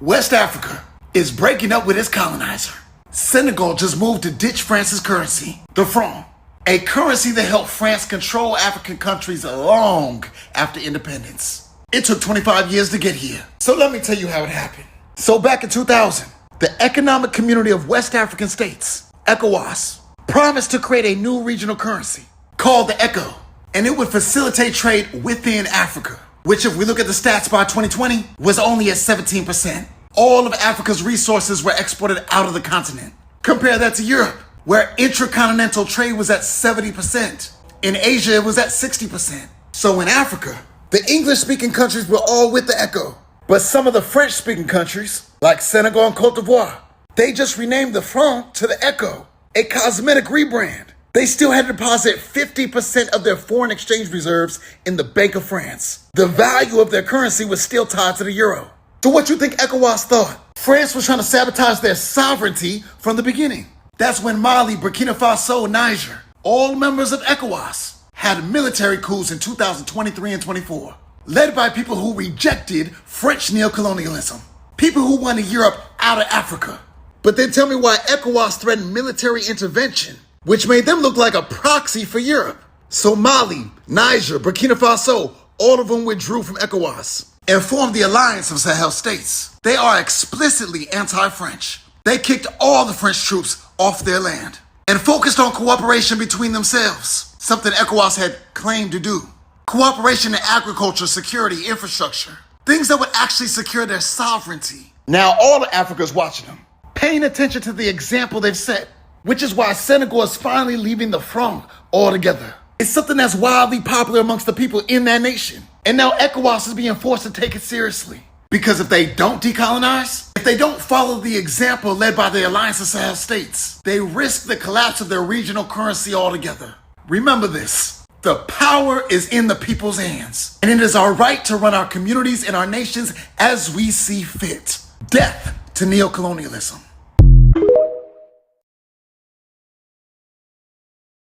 West Africa is breaking up with its colonizer. Senegal just moved to ditch France's currency, the franc, a currency that helped France control African countries long after independence. It took 25 years to get here. So let me tell you how it happened. So back in 2000, the Economic Community of West African States, ECOWAS, promised to create a new regional currency called the ECO, and it would facilitate trade within Africa, which if we look at the stats by 2020, was only at 17%. All of Africa's resources were exported out of the continent. Compare that to Europe, where intracontinental trade was at 70%. In Asia, it was at 60%. So in Africa, the English-speaking countries were all with the ECO. But some of the French-speaking countries, like Senegal and Cote d'Ivoire, they just renamed the franc to the ECO, a cosmetic rebrand. They still had to deposit 50% of their foreign exchange reserves in the Bank of France. The value of their currency was still tied to the euro. So what you think ECOWAS thought? France was trying to sabotage their sovereignty from the beginning. That's when Mali, Burkina Faso, Niger, all members of ECOWAS, had military coups in 2023 and 24, led by people who rejected French neocolonialism, people who wanted Europe out of Africa. But then tell me why ECOWAS threatened military intervention, which made them look like a proxy for Europe. So Mali, Niger, Burkina Faso, all of them withdrew from ECOWAS and formed the Alliance of Sahel States. They are explicitly anti-French. They kicked all the French troops off their land and focused on cooperation between themselves, something ECOWAS had claimed to do. Cooperation in agriculture, security, infrastructure, things that would actually secure their sovereignty. Now all of Africa's watching them, paying attention to the example they've set, which is why Senegal is finally leaving the franc altogether. It's something that's wildly popular amongst the people in that nation. And now ECOWAS is being forced to take it seriously. Because if they don't decolonize, if they don't follow the example led by the Alliance of Sahel States, they risk the collapse of their regional currency altogether. Remember this, the power is in the people's hands, and it is our right to run our communities and our nations as we see fit. Death to neocolonialism.